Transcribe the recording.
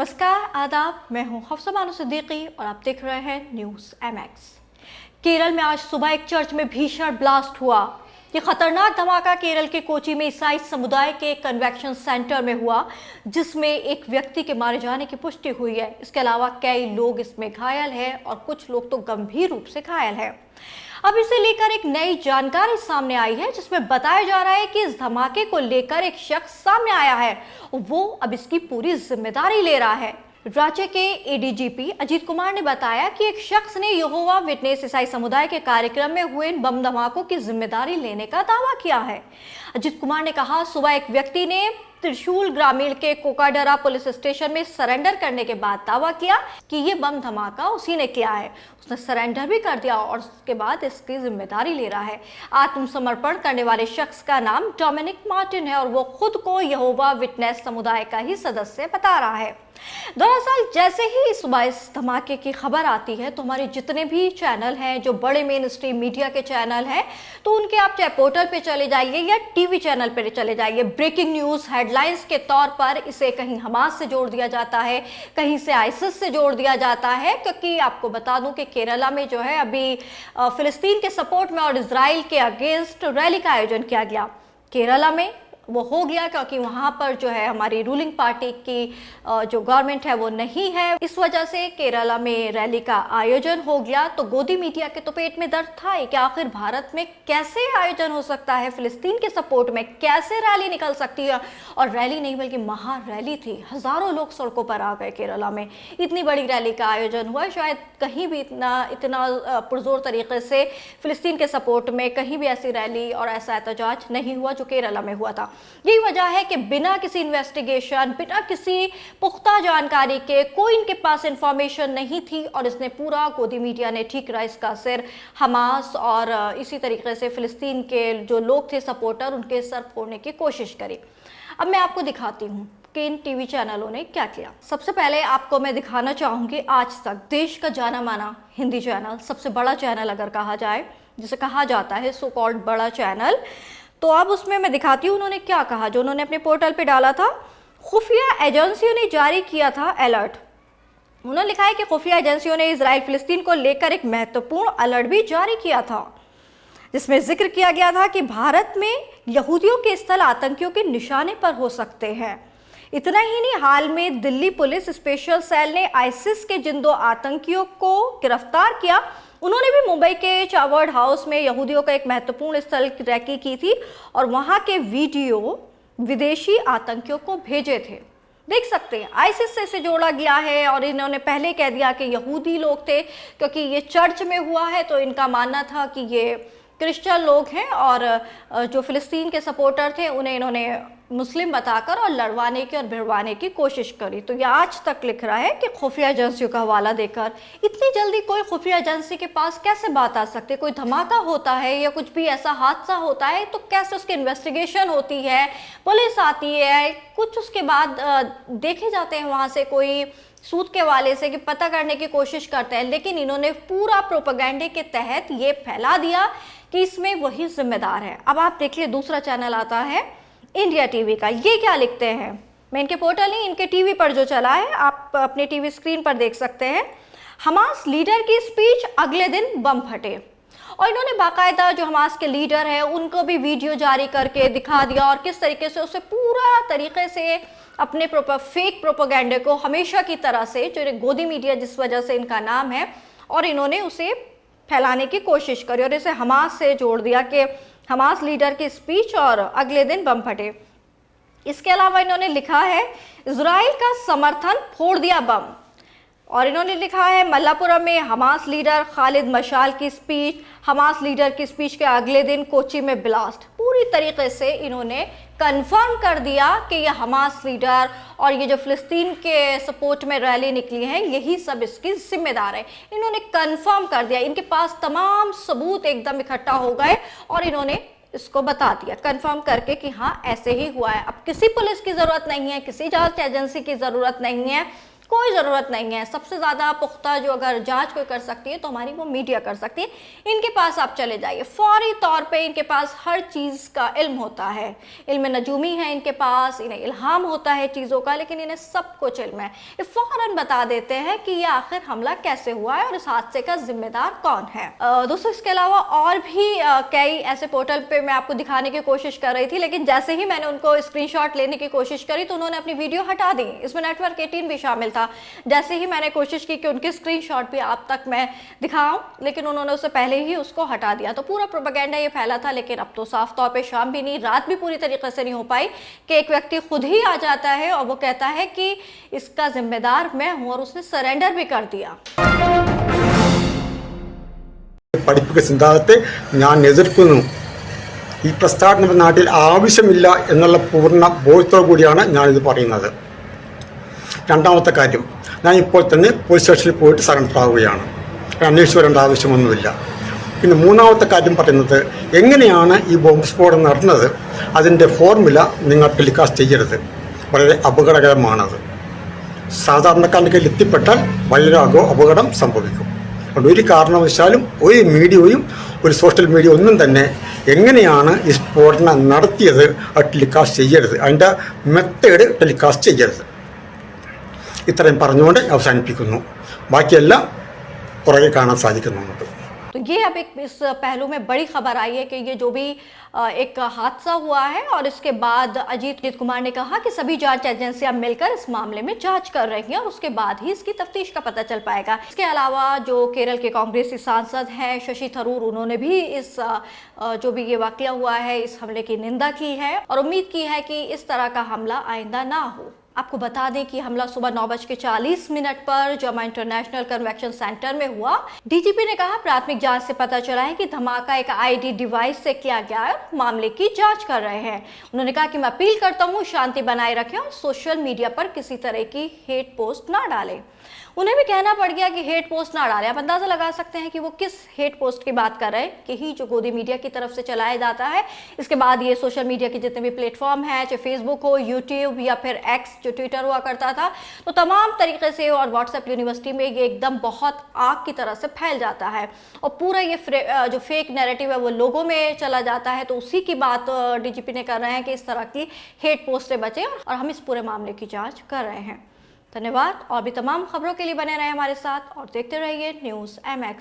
नमस्कार, आदाब। मैं हूं हफ्सा बानो सिद्दीकी और आप देख रहे हैं न्यूज़ MX। केरल में आज सुबह एक चर्च में भीषण ब्लास्ट हुआ। ये खतरनाक धमाका केरल के कोची में ईसाई समुदाय के कन्वेंशन सेंटर में हुआ, जिसमें एक व्यक्ति के मारे जाने की पुष्टि हुई है। इसके अलावा कई लोग इसमें घायल हैं और कुछ लोग तो गंभीर रूप से घायल हैं। अब इसे लेकर एक नई जानकारी सामने आई है, जिसमें बताया जा रहा है कि इस धमाके को लेकर एक शख्स सामने आया है, वो अब इसकी पूरी जिम्मेदारी ले रहा है। राज्य के ADGP अजीत कुमार ने बताया कि एक शख्स ने यहोवा विटनेस ईसाई समुदाय के कार्यक्रम में हुए इन बम धमाकों की जिम्मेदारी लेने का दावा किया है। अजीत कुमार ने कहा, सुबह एक व्यक्ति ने त्रिशूल ग्रामीण के कोकाडरा पुलिस स्टेशन में सरेंडर करने के बाद दावा किया कि ये बम धमाका उसी ने किया है। उसने सरेंडर भी कर दिया और उसके बाद इसकी जिम्मेदारी ले रहा है। आत्मसमर्पण करने वाले शख्स का नाम डोमिनिक मार्टिन है और वो खुद को यहोवा विटनेस समुदाय का ही सदस्य बता रहा है। दरअसल जैसे ही सुबह इस धमाके की खबर आती है तो हमारे जितने भी चैनल हैं, जो बड़े मेन स्ट्रीम मीडिया के चैनल हैं, तो उनके आप चाहे पोर्टल पे चले जाइए या टीवी चैनल पे चले जाइए, ब्रेकिंग न्यूज़ हेडलाइंस के तौर पर इसे कहीं हमास से जोड़ दिया जाता है, कहीं से आईसिस से जोड़ दिया जाता है। क्योंकि आपको बता दूं कि केरला में जो है अभी फिलिस्तीन के सपोर्ट में और इजराइल के अगेंस्ट रैली का आयोजन किया गया। केरला में वो हो गया क्योंकि वहाँ पर जो है हमारी रूलिंग पार्टी की जो गवर्नमेंट है वो नहीं है। इस वजह से केरला में रैली का आयोजन हो गया। तो गोदी मीडिया के तो पेट में दर्द था ही कि आखिर भारत में कैसे आयोजन हो सकता है, फिलिस्तीन के सपोर्ट में कैसे रैली निकल सकती है। और रैली नहीं बल्कि महा रैली थी। हजारों लोग सड़कों पर आ गए केरला में। इतनी बड़ी रैली का आयोजन हुआ, शायद कहीं भी इतना पुरजोर तरीके से फिलिस्तीन के सपोर्ट में कहीं भी ऐसी रैली और ऐसा एहतजाज नहीं हुआ जो केरला में हुआ था। यही वजह है कि बिना किसी इन्वेस्टिगेशन, बिना किसी पुख्ता जानकारी के, कोई इनके पास इंफॉर्मेशन नहीं थी और इसने पूरा गोदी मीडिया ने ठीक रहा इसका सिर हमास और इसी तरीके से फिलिस्तीन के जो लोग थे सपोर्टर, उनके सर फोड़ने की कोशिश करी। अब मैं आपको दिखाती हूँ कि इन टीवी चैनलों ने क्या किया। सबसे पहले आपको मैं दिखाना चाहूँगी आज तक देश का जाना माना हिंदी चैनल, सबसे बड़ा चैनल अगर कहा जाए, जिसे कहा जाता है सो कॉल्ड बड़ा चैनल। तो अब उसमें मैं दिखाती हूँ उन्होंने क्या कहा, जो उन्होंने अपने पोर्टल पे डाला था। खुफिया एजेंसियों ने जारी किया था अलर्ट। उन्होंने लिखा है कि खुफिया एजेंसियों ने इजराइल फिलिस्तीन को लेकर एक महत्वपूर्ण अलर्ट भी जारी किया था, जिसमें जिक्र किया गया था कि भारत में यहूदियों के स्थल आतंकियों के निशाने पर हो सकते हैं। इतना ही नहीं, हाल में दिल्ली पुलिस स्पेशल सेल ने आईसिस के जिन 2 आतंकियों को गिरफ्तार किया, उन्होंने भी मुंबई के चावर्ड हाउस में यहूदियों का एक महत्वपूर्ण स्थल रैकी की थी और वहां के वीडियो विदेशी आतंकियों को भेजे थे। देख सकते हैं आईसिस से इसे जोड़ा गया है और इन्होंने पहले कह दिया कि यहूदी लोग थे, क्योंकि ये चर्च में हुआ है तो इनका मानना था कि ये क्रिश्चियन लोग हैं और जो फिलिस्तीन के सपोर्टर थे उन्हें इन्होंने मुस्लिम बताकर और लड़वाने की और भिड़वाने की कोशिश करी। तो ये आज तक लिख रहा है कि खुफिया एजेंसियों का हवाला देकर इतनी जल्दी कोई खुफिया एजेंसी के पास कैसे बात आ सकती है। कोई धमाका होता है या कुछ भी ऐसा हादसा होता है तो कैसे उसकी इन्वेस्टिगेशन होती है, पुलिस आती है, कुछ उसके बाद देखे जाते हैं वहाँ से कोई सूद के वाले से कि पता करने की कोशिश करते हैं। लेकिन इन्होंने पूरा प्रोपेगेंडे के तहत ये फैला दिया कि इसमें वही जिम्मेदार है। अब आप देखिए दूसरा चैनल आता है इंडिया टीवी का। ये क्या लिखते हैं, मैं इनके पोर्टल नहीं, इनके टीवी पर जो चला है आप अपने टीवी स्क्रीन पर देख सकते हैं। हमास लीडर की स्पीच, अगले दिन बम फटे। और इन्होंने बाकायदा जो हमास के लीडर है उनको भी वीडियो जारी करके दिखा दिया और किस तरीके से उसे पूरा तरीके से अपने फेक प्रोपेगेंडे को हमेशा की तरह से, जो गोदी मीडिया जिस वजह से इनका नाम है, और इन्होंने उसे फैलाने की कोशिश करी और इसे हमास से जोड़ दिया कि हमास लीडर की स्पीच और अगले दिन बम फटे। इसके अलावा इन्होंने लिखा है इजराइल का समर्थन फोड़ दिया बम, और इन्होंने लिखा है मल्लापुरम में हमास लीडर खालिद मशाल की स्पीच, हमास लीडर की स्पीच के अगले दिन कोची में ब्लास्ट। पूरी तरीके से इन्होंने कंफर्म कर दिया कि ये हमास लीडर और ये जो फिलिस्तीन के सपोर्ट में रैली निकली है यही सब इसकी जिम्मेदार है। इन्होंने कंफर्म कर दिया, इनके पास तमाम सबूत एकदम इकट्ठा हो गए और इन्होंने इसको बता दिया कंफर्म करके कि हाँ ऐसे ही हुआ है। अब किसी पुलिस की जरूरत नहीं है, किसी जांच एजेंसी की जरूरत नहीं है, कोई ज़रूरत नहीं है। सबसे ज़्यादा पुख्ता जो अगर जांच कोई कर सकती है तो हमारी वो मीडिया कर सकती है। इनके पास आप चले जाइए, फौरी तौर पे इनके पास हर चीज़ का इल्म होता है, इल्म नजूमी है इनके पास, इन्हें इल्हाम होता है चीज़ों का, लेकिन इन्हें सब कुछ इल्म है। ये फ़ौरन बता देते हैं कि ये आखिर हमला कैसे हुआ है और इस हादसे का जिम्मेदार कौन है। दोस्तों, इसके अलावा और भी कई ऐसे पोर्टल पे मैं आपको दिखाने की कोशिश कर रही थी, लेकिन जैसे ही मैंने उनको स्क्रीनशॉट लेने की कोशिश करी तो उन्होंने अपनी वीडियो हटा दी। इसमें नेटवर्क 18 भी शामिल था। जैसे ही मैंने कोशिश की कि उनके स्क्रीनशॉट भी आप तक मैं दिखाऊं, लेकिन उन्होंने उससे पहले ही उसको हटा दिया। तो पूरा प्रोपेगेंडा ये फैला था, लेकिन अब तो साफ तौर पे शाम भी नहीं, रात भी पूरी तरीके से नहीं हो पाई कि एक व्यक्ति खुद ही आ जाता है और वो कहता है कि इसका जिम्मेदार मैं हूं, और उसने सरेंडर भी कर दिया। പഠിപ്പിക്കുന്ന സിദ്ധാന്തത്തെ ഞാൻ എതിർക്കുന്നു. ഈ പ്രസ്താവന നമ്മുടെ നാട്ടിൽ ആവശ്യമില്ല എന്നുള്ള പൂർണ്ണ ബോധ്യത്തോടു കൂടിയാണ് ഞാനിത് പറയുന്നത്. രണ്ടാമത്തെ കാര്യം, ഞാൻ ഇപ്പോൾ തന്നെ പോലീസ് സ്റ്റേഷനിൽ പോയിട്ട് സറണ്ടർ ആവുകയാണ്. അന്വേഷിച്ച് വരേണ്ട ആവശ്യമൊന്നുമില്ല. പിന്നെ മൂന്നാമത്തെ കാര്യം പറയുന്നത്, എങ്ങനെയാണ് ഈ ബോംബ് സ്ഫോടനം നടന്നത്, അതിൻ്റെ ഫോർമുല നിങ്ങൾ ടെലികാസ്റ്റ് ചെയ്യരുത്. വളരെ അപകടകരമാണത്. സാധാരണക്കാരൻ്റെ കയ്യിൽ എത്തിപ്പെട്ടാൽ വളരെ അപകടം സംഭവിക്കും. അതുകൊണ്ട് ഒരു കാരണവശാലും ഒരു മീഡിയയും ഒരു സോഷ്യൽ മീഡിയ ഒന്നും തന്നെ എങ്ങനെയാണ് ഈ സ്ഫോടനം നടത്തിയത് അത് ടെലികാസ്റ്റ് ചെയ്യരുത്. അതിൻ്റെ മെത്തേഡ് ടെലികാസ്റ്റ് ചെയ്യരുത്. ഇത്രയും പറഞ്ഞുകൊണ്ട് അവസാനിപ്പിക്കുന്നു. ബാക്കിയെല്ലാം പുറകെ കാണാൻ സാധിക്കും നമുക്ക്. तो ये अब एक इस पहलू में बड़ी खबर आई है कि ये जो भी एक हादसा हुआ है और इसके बाद अजीत कुमार ने कहा कि सभी जांच एजेंसियां मिलकर इस मामले में जांच कर रही हैं और उसके बाद ही इसकी तफ्तीश का पता चल पाएगा। इसके अलावा जो केरल के कांग्रेसी सांसद हैं शशि थरूर, उन्होंने भी इस जो भी ये वाकया हुआ है इस हमले की निंदा की है और उम्मीद की है कि इस तरह का हमला आइंदा ना हो। आपको बता दें कि हमला सुबह 9:40 पर जमा इंटरनेशनल कन्वेंशन सेंटर में हुआ। डीजीपी ने कहा प्राथमिक जांच से पता चला है कि धमाका एक आईडी डिवाइस से किया गया है, मामले की जांच कर रहे हैं। उन्होंने कहा कि मैं अपील करता हूं शांति बनाए रखें और सोशल मीडिया पर किसी तरह की हेट पोस्ट ना डालें। उन्हें भी कहना पड़ गया कि हेट पोस्ट ना डालें। आप अंदाजा लगा सकते हैं कि वो किस हेट पोस्ट की बात कर रहे हैं, कि ही जो गोदी मीडिया की तरफ से चलाया जाता है। इसके बाद ये सोशल मीडिया के जितने भी प्लेटफॉर्म हैं, चाहे फेसबुक हो, यूट्यूब या फिर एक्स जो ट्विटर हुआ करता था, तो तमाम तरीके से और व्हाट्सएप यूनिवर्सिटी में ये एकदम बहुत आग की तरह से फैल जाता है और पूरा ये जो फेक नैरेटिव है वो लोगों में चला जाता है। तो उसी की बात डीजीपी ने कर रहे हैं कि इस तरह की हेट पोस्ट से बचें और हम इस पूरे मामले की जाँच कर रहे हैं। धन्यवाद। और भी तमाम खबरों के लिए बने रहे हमारे साथ और देखते रहिए न्यूज़ MX।